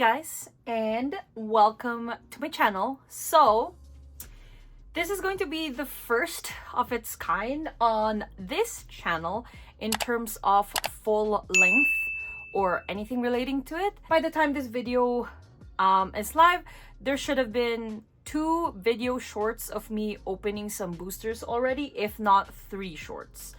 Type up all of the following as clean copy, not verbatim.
guys, and welcome to my channel. So this is going to be the first of its kind on this channel in terms of full length or anything relating to it. By the time this video is live, there should have been 2 video shorts of me opening some boosters already, if not 3 shorts.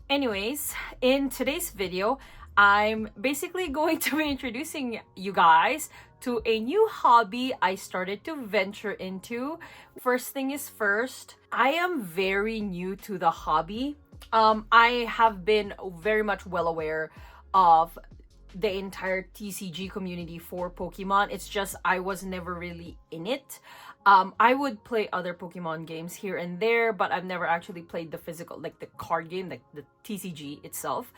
Anyways, in today's video, I'm basically going to be introducing you guys to a new hobby I started to venture into. First thing is first, I am very new to the hobby. I have been very much well aware of the entire TCG community for Pokemon. It's just I was never really in it. I would play other Pokemon games here and there, but I've never actually played the physical, like the card game, like the TCG itself.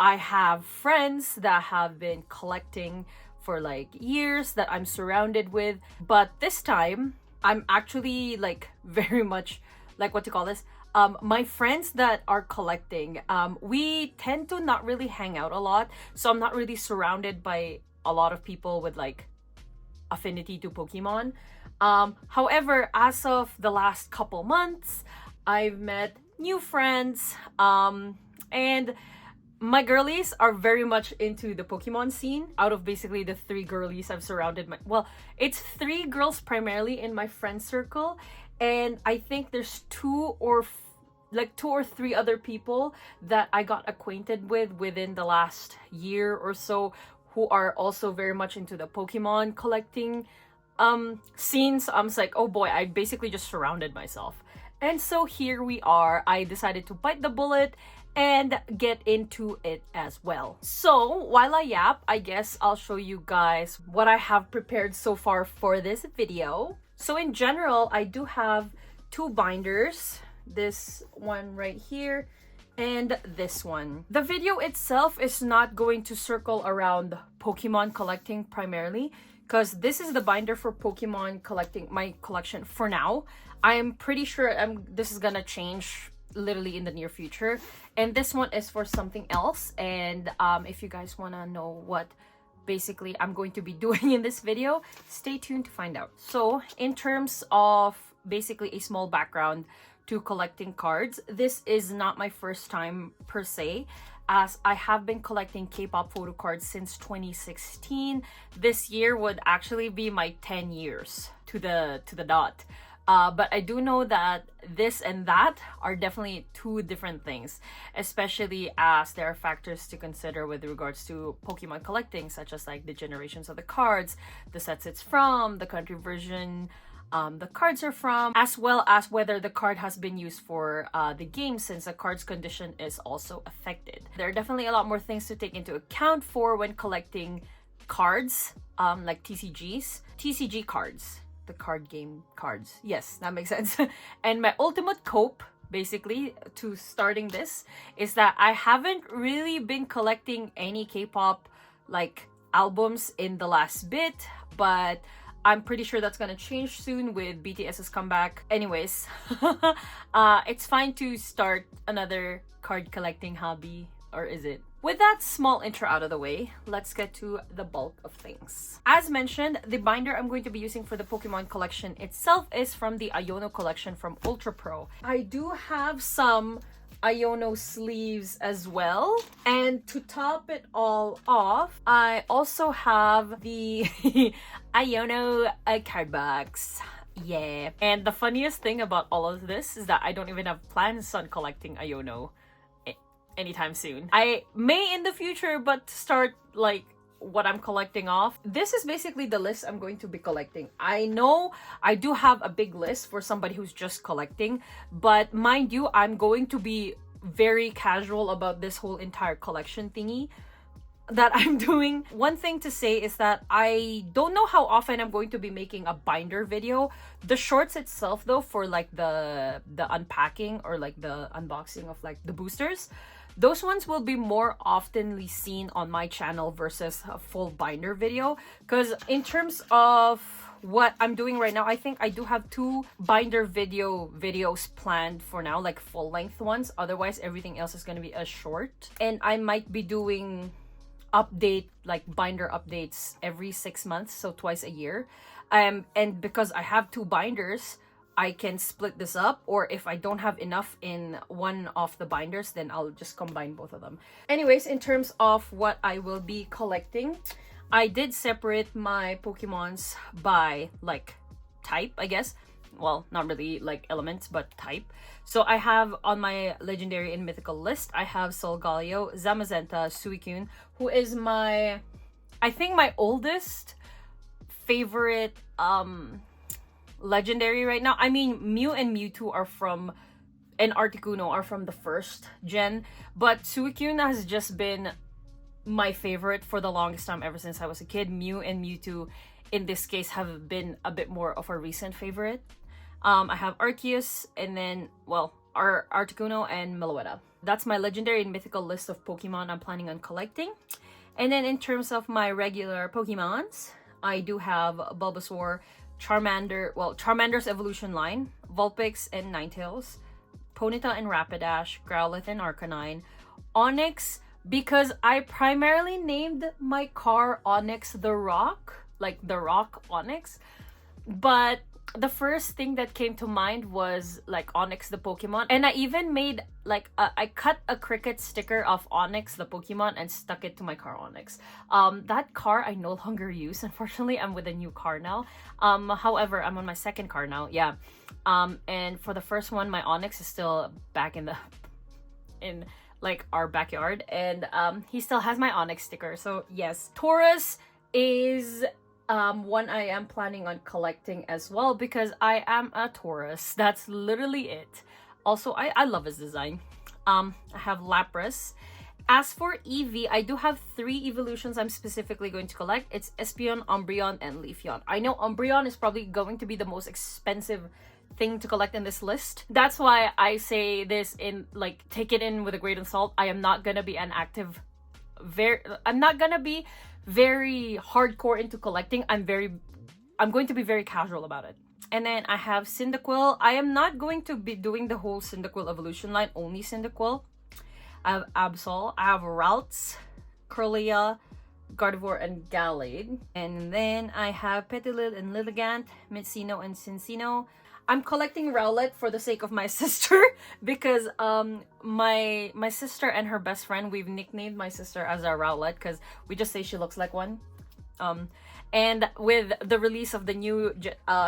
I have friends that have been collecting for like years that I'm surrounded with, but this time I'm actually like very much like, what to call this? My friends that are collecting, we tend to not really hang out a lot, so I'm not really surrounded by a lot of people with like affinity to Pokemon. However, as of the last couple months, I've met new friends, and my girlies are very much into the Pokemon scene. Out of basically the 3 girlies I've surrounded it's 3 girls primarily in my friend circle, and I think there's 2 or 3 other people that I got acquainted with within the last year or so who are also very much into the Pokemon collecting scene. So I'm just like, oh boy, I basically just surrounded myself. And so here we are. I decided to bite the bullet and get into it as well. So while I yap, I guess I'll show you guys what I have prepared so far for this video. So in general, I do have 2 binders. This one right here and this one. The video itself is not going to circle around Pokemon collecting primarily, because this is the binder for Pokemon collecting, my collection for now. I'm pretty sure this is gonna change literally in the near future, and this one is for something else. And if you guys want to know what basically I'm going to be doing in this video, stay tuned to find out. So in terms of basically a small background to collecting cards, this is not my first time per se, as I have been collecting K-pop photo cards since 2016. This year would actually be my 10 years to the dot. But I do know that this and that are definitely 2 different things, especially as there are factors to consider with regards to Pokemon collecting, such as like the generations of the cards, the sets it's from, the country version the cards are from, as well as whether the card has been used for the game, since the card's condition is also affected. There are definitely a lot more things to take into account for when collecting cards, like TCG cards. The card game cards. Yes, that makes sense. And my ultimate cope, basically, to starting this is that I haven't really been collecting any K-pop like albums in the last bit, but I'm pretty sure that's gonna change soon with BTS's comeback. Anyways, it's fine to start another card collecting hobby, or is it? With that small intro out of the way, let's get to the bulk of things. As mentioned, the binder I'm going to be using for the Pokemon collection itself is from the Iono collection from Ultra Pro. I do have some Iono sleeves as well, and to top it all off, I also have the Iono card box. Yeah. And the funniest thing about all of this is that I don't even have plans on collecting Iono anytime soon. I may in the future, but to start like what I'm collecting off, this is basically the list I'm going to be collecting. I know I do have a big list for somebody who's just collecting, but mind you, I'm going to be very casual about this whole entire collection thingy that I'm doing. One thing to say is that I don't know how often I'm going to be making a binder video. The shorts itself though, for like the unpacking or like the unboxing of like the boosters, those ones will be more oftenly seen on my channel versus a full binder video. Because in terms of what I'm doing right now, I think I do have 2 binder videos planned for now, like full length ones. Otherwise, everything else is going to be a short. And I might be doing update, like binder updates every 6 months, so twice a year. And because I have 2 binders, I can split this up, or if I don't have enough in one of the binders, then I'll just combine both of them. Anyways, in terms of what I will be collecting, I did separate my Pokemons by like type, I guess. Well, not really like elements, but type. So I have on my legendary and mythical list, I have Solgaleo, Zamazenta, Suicune, who is my, I think my oldest favorite legendary right now. I mean, Mew and Mewtwo are from, and Articuno are from the first gen, but Suicune has just been my favorite for the longest time, ever since I was a kid. Mew and Mewtwo in this case have been a bit more of a recent favorite. I have Arceus, and then, well, Articuno and Meloetta. That's my legendary and mythical list of Pokemon I'm planning on collecting. And then in terms of my regular Pokemons, I do have Bulbasaur, Charmander, well, Charmander's evolution line, Vulpix and Ninetales, Ponyta and Rapidash, Growlithe and Arcanine, Onix, because I primarily named my car Onix the Rock, like the Rock Onix, but the first thing that came to mind was like Onix the Pokemon, and I even made like I cut a cricket sticker of Onix the Pokemon and stuck it to my car Onix. That car I no longer use, unfortunately. I'm with a new car now. However, I'm on my second car now. Yeah. And for the first one, my Onix is still back in like our backyard, and he still has my Onix sticker. So yes, Taurus is one I am planning on collecting as well, because I am a Taurus. That's literally it. Also, I love his design. I have Lapras. As for Eevee, I do have 3 evolutions I'm specifically going to collect. It's Espeon, Umbreon, and Leafeon. I know Umbreon is probably going to be the most expensive thing to collect in this list. That's why I say this in, like, take it in with a grain of salt. I am not gonna be an active, I'm not gonna be very hardcore into collecting. I'm going to be very casual about it. And then I have Cyndaquil. I am not going to be doing the whole Cyndaquil evolution line, only Cyndaquil. I have Absol, I have Ralts, Kirlia, Gardevoir, and Gallade. And then I have Petilil and Lilligant, Mitsino and Cincino. I'm collecting Rowlet for the sake of my sister, because my sister and her best friend, we've nicknamed my sister as our Rowlet because we just say she looks like one. And with the release of the new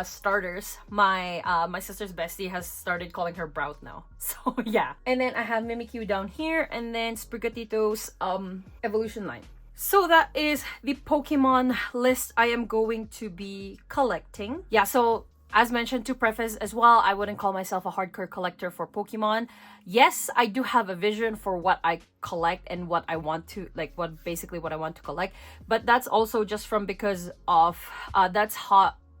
starters, my sister's bestie has started calling her Brout now. So yeah. And then I have Mimikyu down here, and then Sprigatito's evolution line. So that is the Pokemon list I am going to be collecting. Yeah, so as mentioned, to preface as well, I wouldn't call myself a hardcore collector for Pokemon. Yes, I do have a vision for what I collect and what I want to, like, what I want to collect. But that's also just from because of, that's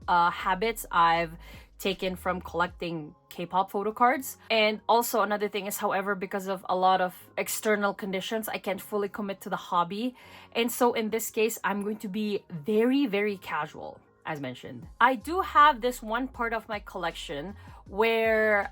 habits I've taken from collecting K-pop photo cards. And also another thing is, however, because of a lot of external conditions, I can't fully commit to the hobby. And so in this case, I'm going to be very, very casual. As mentioned, I do have this one part of my collection where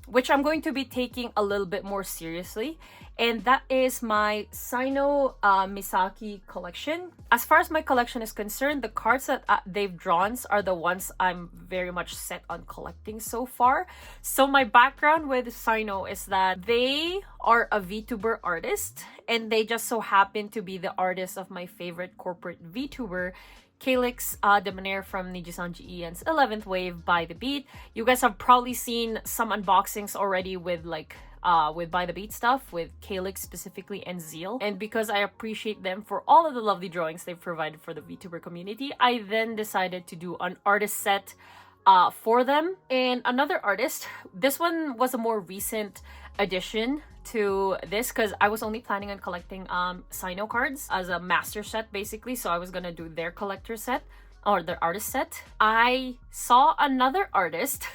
which I'm going to be taking a little bit more seriously, and that is my Sino Misaki collection. As far as my collection is concerned, the cards that they've drawn are the ones I'm very much set on collecting so far. So my background with Sino is that they are a VTuber artist, and they just so happen to be the artist of my favorite corporate VTuber, Calyx Debonair from Nijisan GEN's 11th Wave By The Beat. You guys have probably seen some unboxings already with like with By The Beat stuff, with Calyx specifically and Zeal. And because I appreciate them for all of the lovely drawings they've provided for the VTuber community, I then decided to do an artist set for them. And another artist, this one was a more recent addition to this, because I was only planning on collecting Sino cards as a master set basically, so I was gonna do their collector set or their artist set. I saw another artist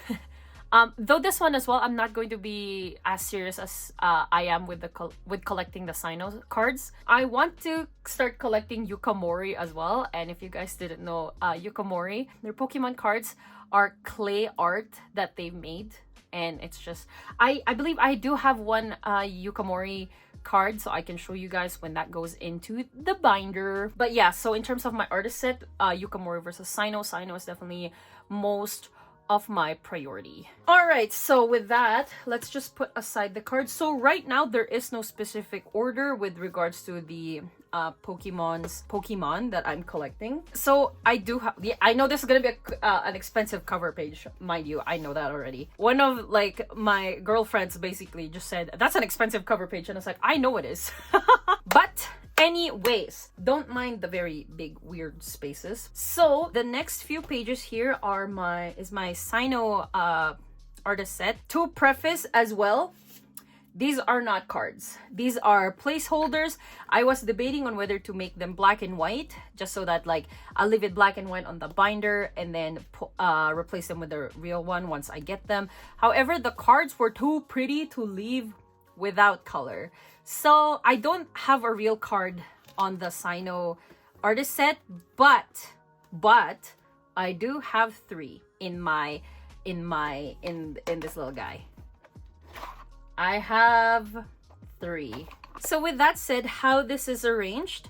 though this one as well, I'm not going to be as serious as I am with collecting the Sino cards. I want to start collecting Yukamori as well, and if you guys didn't know, Yukamori, their Pokemon cards are clay art that they've made And it's just, I believe I do have one Yukamori card, so I can show you guys when that goes into the binder. But yeah, so in terms of my artist set, Yukamori versus Sino is definitely most of my priority. All right, so with that, let's just put aside the cards. So right now there is no specific order with regards to the Pokemon that I'm collecting. So I do have, yeah, I know this is gonna be an expensive cover page, mind you. I know that already. One of like my girlfriends basically just said that's an expensive cover page, and I was like, I know it is. But anyways, don't mind the very big weird spaces. So the next few pages here are my Sino artist set. To preface as well, these are not cards. These are placeholders. I was debating on whether to make them black and white, just so that like I'll leave it black and white on the binder and then replace them with the real one once I get them. However, the cards were too pretty to leave without color. So I don't have a real card on the Sino artist set, but I do have 3 in this little guy. I have 3. So with that said, how this is arranged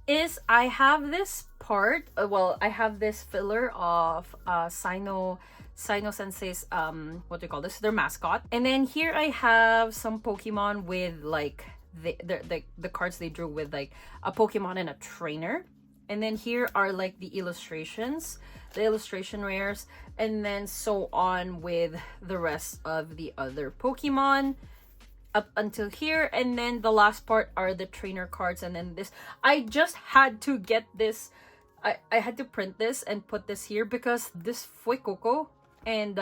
is I have this part, well, I have this filler of Sino Sensei's, what do you call this? Their mascot. And then here I have some Pokemon with like the cards they drew with like a Pokemon and a trainer. And then here are like the illustrations, the illustration rares, and then so on with the rest of the other Pokemon up until here. And then the last part are the trainer cards. And then this, I just had to get this, I had to print this and put this here because this Fuecoco and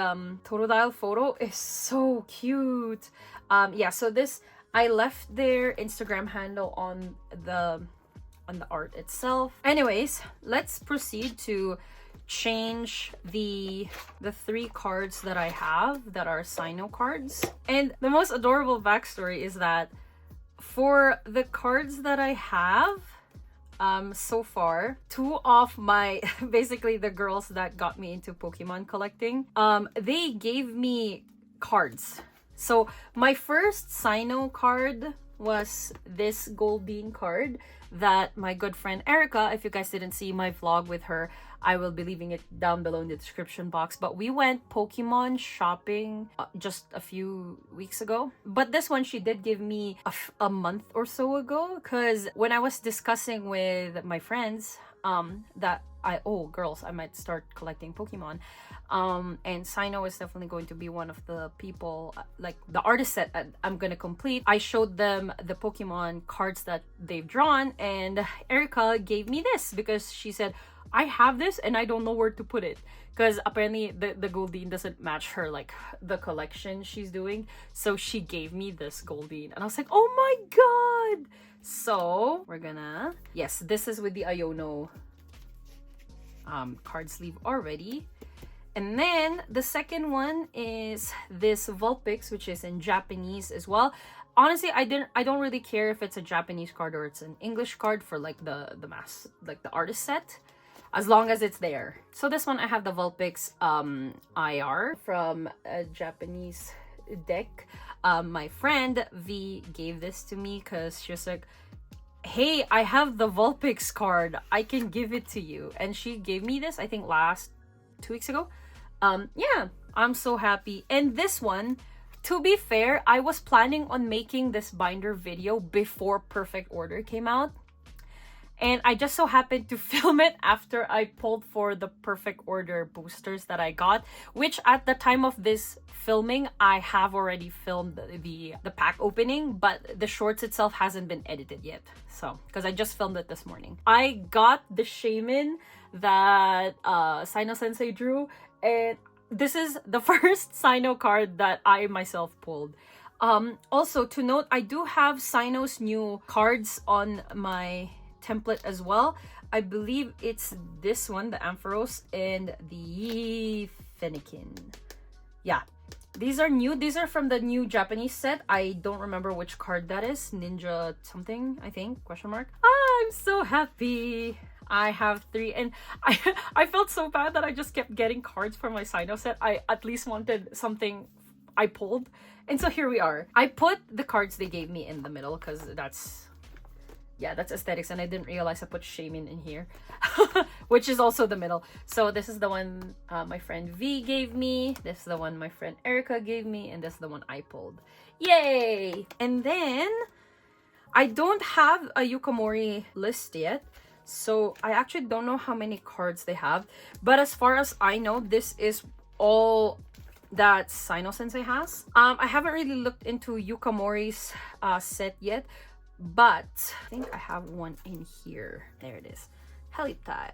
Totodile photo is so cute. Yeah, so this, I left their Instagram handle on the art itself. Anyways, let's proceed to change the 3 cards that I have that are Sino cards. And the most adorable backstory is that for the cards that I have so far, 2 of my basically the girls that got me into Pokemon collecting, they gave me cards. So my first Sino card was this Gold Bean card that my good friend Erica, if you guys didn't see my vlog with her, I will be leaving it down below in the description box. But we went Pokemon shopping just a few weeks ago. But this one she did give me a month or so ago, because when I was discussing with my friends that girls, I might start collecting Pokemon. And Sino is definitely going to be one of the people, like the artist set I'm gonna complete. I showed them the Pokemon cards that they've drawn, and Erica gave me this because she said, I have this and I don't know where to put it, because apparently the Goldeen doesn't match her, like the collection she's doing. So she gave me this Goldeen and I was like, oh my god. So we're gonna, yes, this is with the Iono card sleeve already. And then the second one is this Vulpix, which is in Japanese as well. Honestly, I don't really care if it's a Japanese card or it's an English card for like the artist set, as long as it's there. So this one I have the Vulpix IR from a Japanese deck. My friend V gave this to me because she was like, hey, I have the Vulpix card, I can give it to you. And she gave me this, I think 2 weeks ago. Yeah, I'm so happy. And this one, to be fair, I was planning on making this binder video before Perfect Order came out. And I just so happened to film it after I pulled for the Perfect Order boosters that I got, which at the time of this filming, I have already filmed the pack opening, but the shorts itself hasn't been edited yet. So, because I just filmed it this morning. I got the Shaman that Sino Sensei drew, and this is the first Sino card that I myself pulled. Also to note, I do have Sino's new cards on my template as well. I believe it's this one, the Ampharos and the Fennekin. Yeah, these are new. These are from the new Japanese set. I don't remember which card that is. Ninja something, I think, question mark. I'm so happy. I have 3, and I felt so bad that I just kept getting cards for my Sino set. I at least wanted something I pulled. And so here we are. I put the cards they gave me in the middle because that's aesthetics, and I didn't realize I put Shaman in here, which is also the middle. So this is the one my friend V gave me, this is the one my friend Erica gave me, and this is the one I pulled. Yay! And then I don't have a Yukamori list yet, so I actually don't know how many cards they have, but as far as I know, this is all that Sino Sensei has. I haven't really looked into Yukamori's set yet, but I think I have one in here. There it is. Heliptile.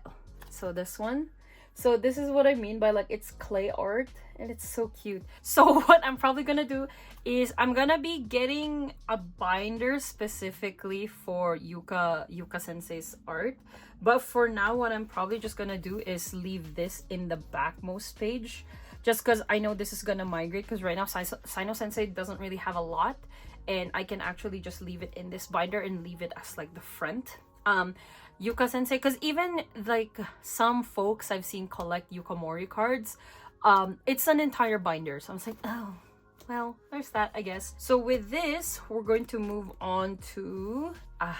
So this one. So this is what I mean by like it's clay art, and it's so cute. So what I'm probably gonna do is I'm gonna be getting a binder specifically for Yuka Sensei's art. But for now, what I'm probably just gonna do is leave this in the backmost page, just because I know this is gonna migrate, because right now Sino Sensei doesn't really have a lot, and I can actually just leave it in this binder and leave it as like the front. Yuka Sensei, because even like some folks I've seen collect Yukamori cards, it's an entire binder, so I'm like, oh well, there's that, I guess. So with this, we're going to move on to I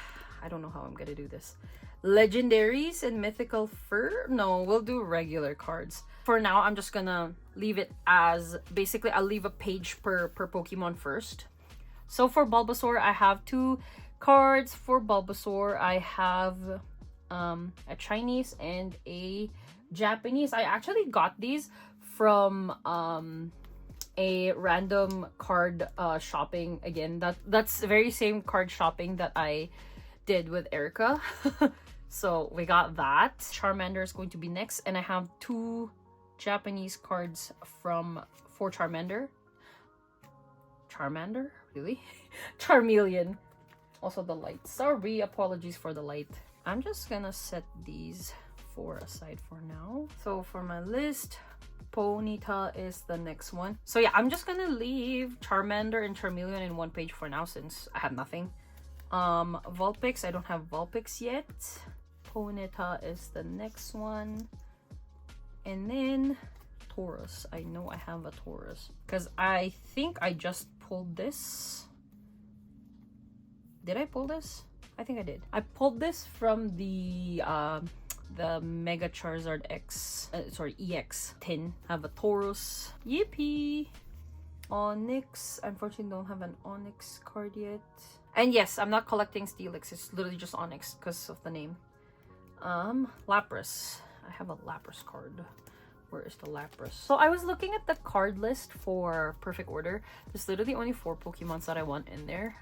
don't know how I'm gonna do this. Legendaries and mythical fur. No, we'll do regular cards for now. I'm just gonna leave it as basically I'll leave a page per Pokemon first. So for Bulbasaur, I have 2 cards. For Bulbasaur, I have a Chinese and a Japanese. I actually got these from a random card shopping. Again, that's the very same card shopping that I did with Erica. So we got that. Charmander is going to be next, and I have 2 Japanese cards for Charmander. Charmander? Really? Charmeleon. Also the light. Sorry, apologies for the light. I'm just gonna set these 4 aside for now. So for my list, Ponyta is the next one. So yeah, I'm just gonna leave Charmander and Charmeleon in one page for now since I have nothing. Vulpix, I don't have Vulpix yet. Ponyta is the next one. And then Taurus. I know I have a Taurus because I think I just pulled this. Did I pull this? I think I did. I pulled this from the Mega Charizard EX tin. I have a Taurus. Yippee! Onyx. Unfortunately, don't have an Onyx card yet. And yes, I'm not collecting Steelix. It's literally just Onyx because of the name. Lapras. I have a Lapras card. Where is the Lapras? So I was looking at the card list for Perfect Order. There's literally only 4 Pokemons that I want in there.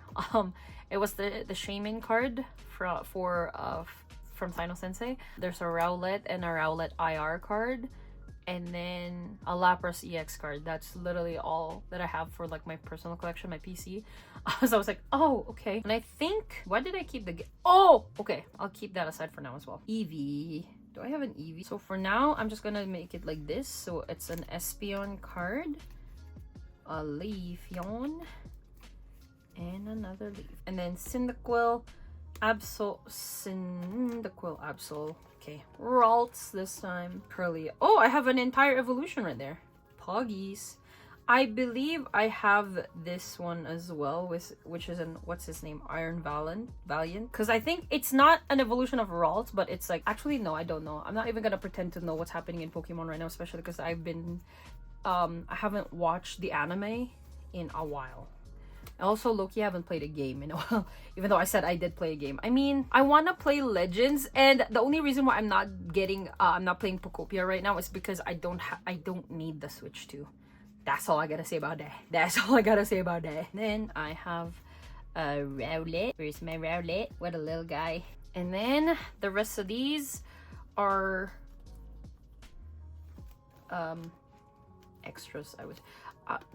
It was the Shaman card from Sino Sensei. There's a Rowlet and a Rowlet IR card, and then a Lapras EX card. That's literally all that I have for like my personal collection, my PC. So I was like, oh, okay. And I think, why did I keep the... Oh, okay. I'll keep that aside for now as well. Eevee. Do I have an Eevee? So for now, I'm just gonna make it like this. So it's an Espeon card, a Leafeon, and another leaf. And then Cyndaquil, Absol. Okay. Ralts this time. Curly. Oh, I have an entire evolution right there. Poggies. I believe I have this one as well, which is an, what's his name? Iron Valiant. Because I think it's not an evolution of Ralts, but it's like, actually, no, I don't know. I'm not even gonna pretend to know what's happening in Pokemon right now, especially because I've been, I haven't watched the anime in a while. Also, low-key, I haven't played a game in a while, even though I said I did play a game. I mean, I want to play Legends, and the only reason why I'm not getting, I'm not playing Pokopia right now is because I don't need the Switch 2. That's all I gotta say about that. That's all I gotta say about that. Then I have a Rowlet. Where's my Rowlet? What a little guy. And then the rest of these are extras.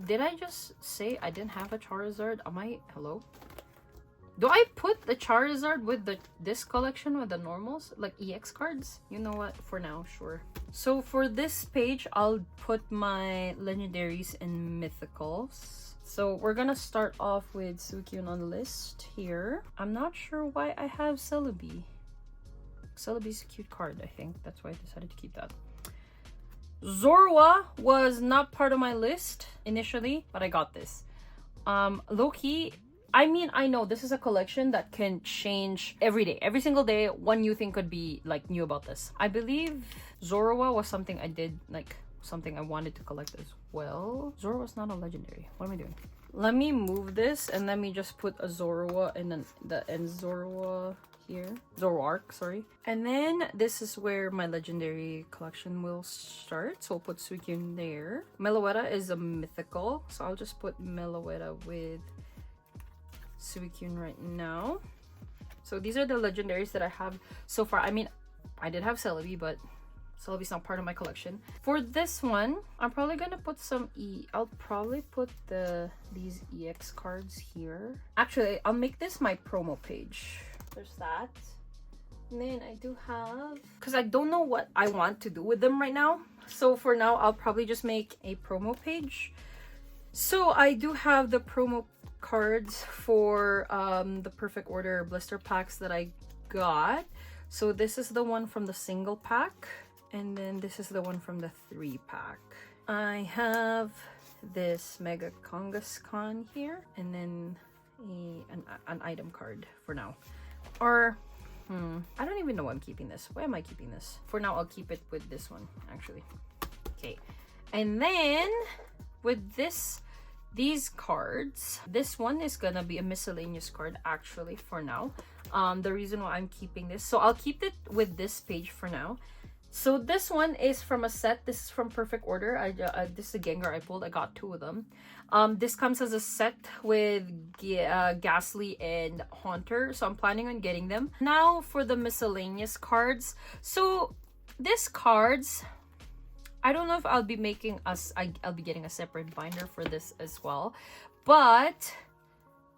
Did I just say I didn't have a Charizard? Hello? Do I put the Charizard with this collection with the normals? Like EX cards? You know what? For now, sure. So for this page, I'll put my legendaries and mythicals. So we're gonna start off with Suicune on the list here. I'm not sure why I have Celebi. Celebi's a cute card, I think. That's why I decided to keep that. Zorua was not part of my list initially, but I got this. Low-key, I mean, I know this is a collection that can change every day. Every single day, one new thing could be like new about this. I believe Zorua was something I did, like something I wanted to collect as well. Zorua's not a legendary. What am I doing? Let me move this and let me just put a Zorua and then the end Zorua here. Zoroark, sorry. And then this is where my legendary collection will start. So I'll put Suikyun there. Meloetta is a mythical. So I'll just put Meloetta with Suikyun right now. So these are the legendaries that I have so far. I mean, I did have Celebi, but Celebi's not part of my collection. For this one, I'm probably gonna put some I'll probably put these EX cards here. Actually, I'll make this my promo page. There's that. And then I do have, because I don't know what I want to do with them right now. So for now, I'll probably just make a promo page. So I do have the promo cards for the Perfect Order blister packs that I got. So this is the one from the single pack. And then this is the one from the 3-pack. I have this Mega Kangaskhan here. And then an item card for now. Or, I don't even know why I'm keeping this. Why am I keeping this? For now, I'll keep it with this one, actually. Okay. And then, with these cards, this one is gonna be a miscellaneous card, actually, for now. The reason why I'm keeping this. So, I'll keep it with this page for now. So, this one is from a set. This is from Perfect Order. This is a Gengar I pulled. I got 2 of them. This comes as a set with Ghastly and Haunter, so I'm planning on getting them. Now for the miscellaneous cards. So these cards, I don't know if I'll be making I'll be getting a separate binder for this as well, but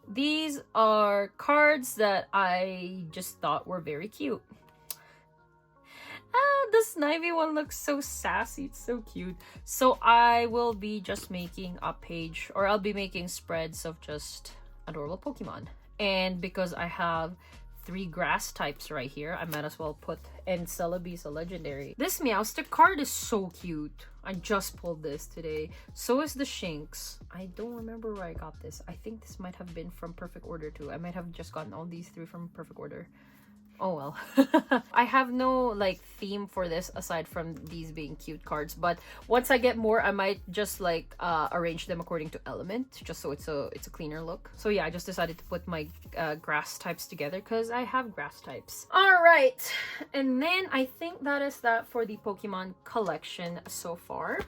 these are cards that I just thought were very cute. The Snivy one looks so sassy. It's so cute. So I will be just making a page, or I'll be making spreads of just adorable Pokemon. And because I have 3 grass types right here, I might as well put, and Celebi's a legendary. This Meowstic card is so cute. I just pulled this today. So is the Shinx. I don't remember where I got this. I think this might have been from Perfect Order too. I might have just gotten all these 3 from Perfect Order. Oh well. I have no like theme for this aside from these being cute cards, but once I get more, I might just like arrange them according to element, just so it's a cleaner look. So yeah, I just decided to put my grass types together because I have grass types. All right, and then I think that is that for the Pokemon collection so far.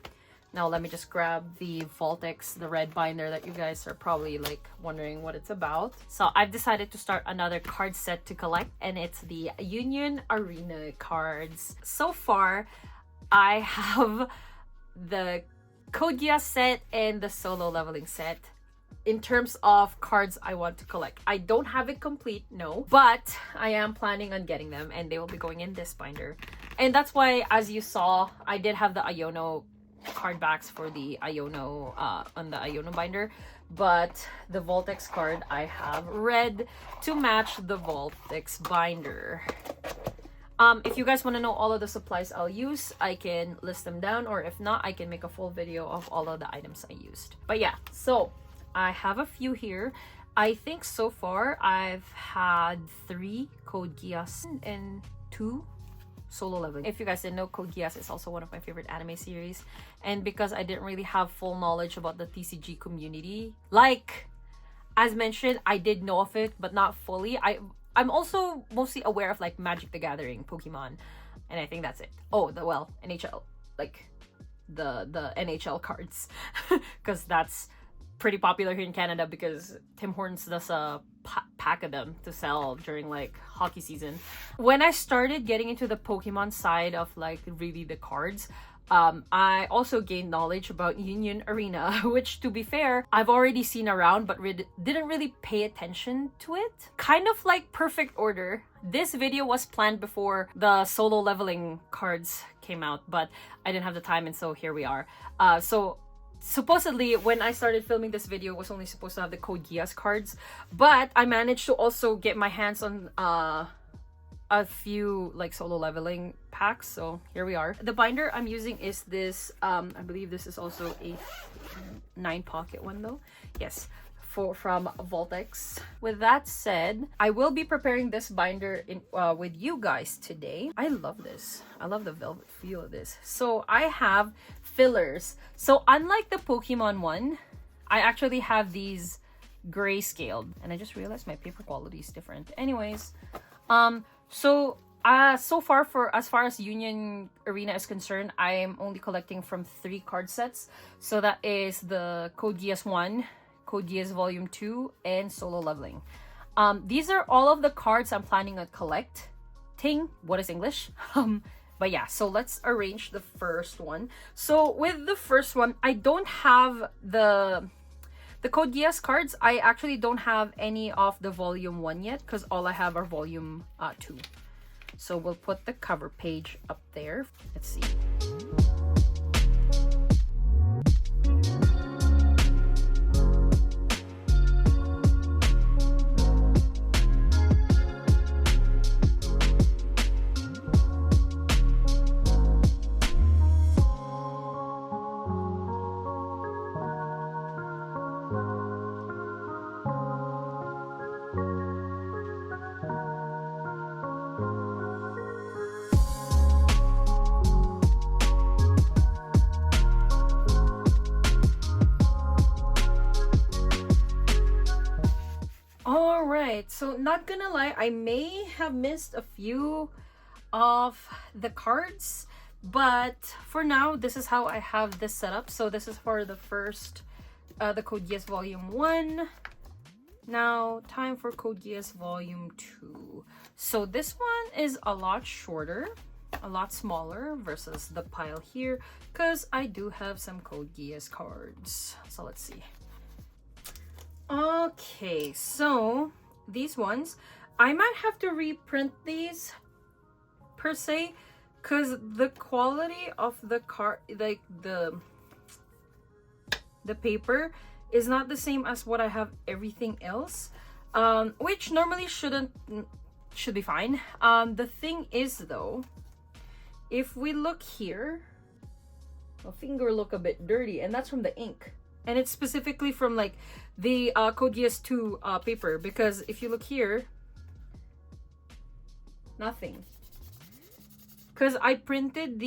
Now let me just grab the Voltex, the red binder that you guys are probably like wondering what it's about. So I've decided to start another card set to collect, and it's the Union Arena cards. So far, I have the Code Geass set and the solo leveling set. In terms of cards I want to collect, I don't have it complete, no, but I am planning on getting them, and they will be going in this binder. And that's why, as you saw, I did have the Iono card backs for the Iono on the Iono binder, but the Voltex card I have red to match the Voltex binder. If you guys want to know all of the supplies I'll use, I can list them down, or if not, I can make a full video of all of the items I used. But yeah, so I have a few here. I think so far I've had 3 Code Geass and 2 solo leveling. If you guys didn't know, Code Geass is also one of my favorite anime series, and because I didn't really have full knowledge about the TCG community, like as mentioned, I did know of it but not fully. I'm also mostly aware of like Magic the Gathering, Pokemon, and I think that's it. Oh, NHL, like the NHL cards, because that's pretty popular here in Canada because Tim Hortons does a pack of them to sell during like hockey season. When I started getting into the Pokemon side of like really the cards, I also gained knowledge about Union Arena, which to be fair, I've already seen around but didn't really pay attention to it. Kind of like Perfect Order. This video was planned before the solo leveling cards came out, but I didn't have the time, and so here we are. So supposedly, when I started filming this video, it was only supposed to have the Code Geass cards, but I managed to also get my hands on a few like solo leveling packs, so here we are. The binder I'm using is this I believe this is also a 9 pocket one though. Yes, from Voltex. With that said, I will be preparing this binder in with you guys today. I love this. I love the velvet feel of this. So I have fillers. So unlike the Pokemon one, I actually have these grayscaled, and I just realized my paper quality is different. Anyways, so far, for as far as Union Arena is concerned, I am only collecting from 3 card sets. So that is the Code Geass 1, Code Geass Volume 2, and Solo Leveling. These are all of the cards I'm planning on collecting. What is English? But yeah, so let's arrange the first one. So with the first one, I don't have the Code Geass cards. I actually don't have any of the Volume 1 yet, because all I have are Volume 2. So we'll put the cover page up there. Let's see. Alright, so not gonna lie, I may have missed a few of the cards, but for now, this is how I have this set up. So this is for the first, the Code Geass Volume 1. Now, time for Code Geass Volume 2. So this one is a lot shorter, a lot smaller versus the pile here, because I do have some Code Geass cards. So let's see. Okay, so these ones, I might have to reprint these per se, because the quality of the card, like the paper is not the same as what I have everything else, which normally should be fine. The thing is though, if we look here, my finger look a bit dirty, and that's from the ink. And it's specifically from like the Code Geass 2 paper, because if you look here, nothing. Because I printed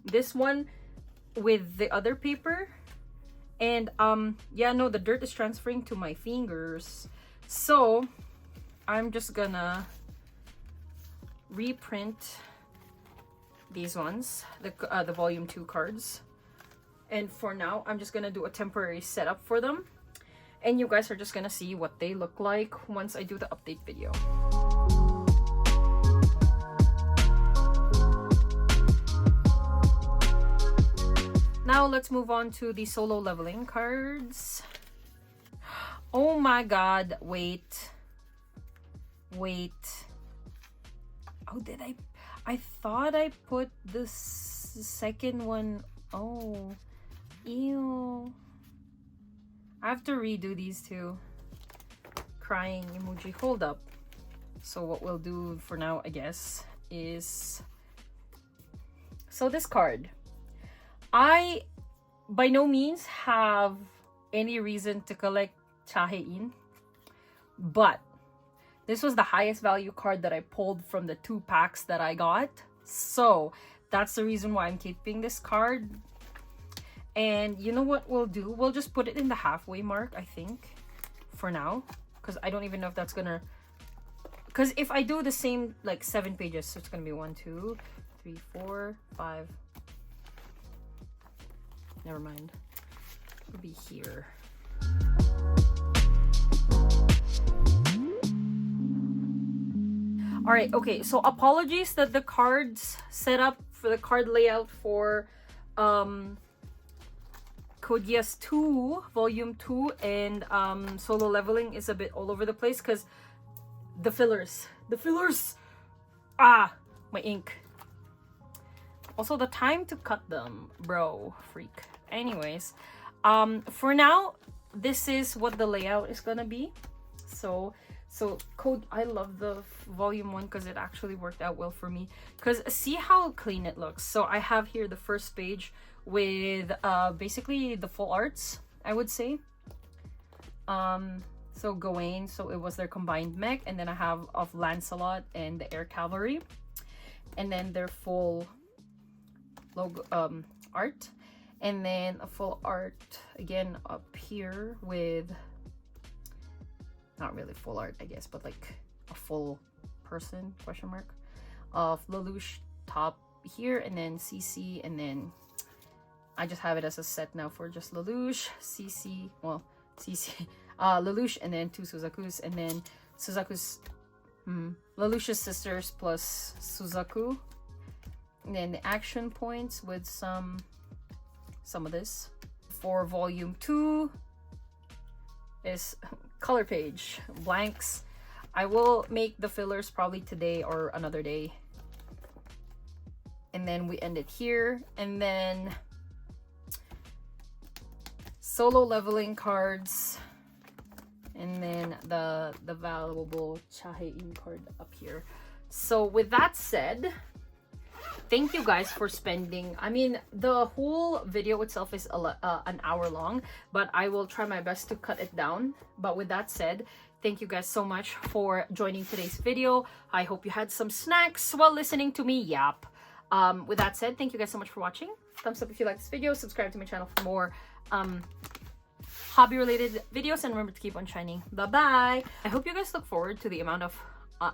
this one with the other paper, and yeah, no, the dirt is transferring to my fingers. So I'm just gonna reprint these ones, the Volume 2 cards. And for now, I'm just gonna do a temporary setup for them. And you guys are just gonna see what they look like once I do the update video. Now let's move on to the solo leveling cards. Oh my god, wait. Oh, did I thought I put the second one. Oh. Ew. I have to redo these two. Crying emoji. Hold up. So what we'll do for now, I guess, is... So this card. I, by no means, have any reason to collect Chahein. But this was the highest value card that I pulled from the 2 packs that I got. So that's the reason why I'm keeping this card. And you know what we'll do? We'll just put it in the halfway mark, I think, for now. Because I don't even know if that's gonna... Because if I do the same, like, 7 pages, so it's gonna be 1, 2, 3, 4, 5. Never mind. It'll be here. Alright, okay. So apologies that the cards set up for the card layout for... Code Geass 2 Volume 2 and Solo Leveling is a bit all over the place because the fillers, my ink. Also the time to cut them, bro, freak. Anyways, for now, this is what the layout is gonna be. So So code, I love the volume 1 because it actually worked out well for me. Because see how clean it looks. So I have here the first page with basically the full arts, I would say. So Gawain, so it was their combined mech, and then I have of Lancelot and the Air Cavalry, and then their full logo art, and then a full art again up here with, not really full art I guess, but like a full person question mark of Lelouch top here, and then CC, and then I just have it as a set now for just Lelouch, CC, well CC, Lelouch, and then 2 Suzakus, and then Suzaku's Lelouch's sisters plus Suzaku, and then the action points with some of this. For volume 2 is color page blanks. I will make the fillers probably today or another day, and then we end it here. And then solo leveling cards, and then the valuable Chahein card up here. So with that said, thank you guys for spending, I mean, the whole video itself is an hour long, but I will try my best to cut it down. But with that said, thank you guys so much for joining today's video. I hope you had some snacks while listening to me yap. With that said, thank you guys so much for watching. Thumbs up if you like this video, subscribe to my channel for more hobby related videos, and remember to keep on shining. Bye bye. I hope you guys look forward to the amount of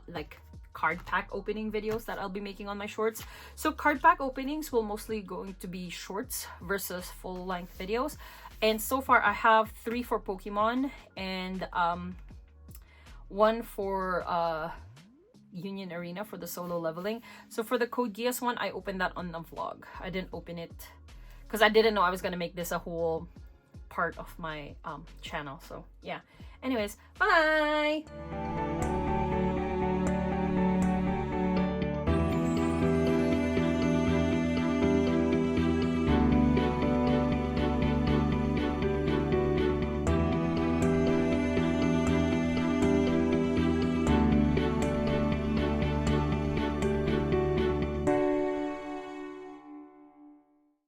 like card pack opening videos that I'll be making on my shorts. So card pack openings will mostly going to be shorts versus full length videos, and so far I have 3 for Pokemon and 1 for Union Arena for the solo leveling. So for the Code Geass one, I opened that on the vlog. I didn't open it because I didn't know I was gonna make this a whole part of my channel. So yeah, anyways, bye.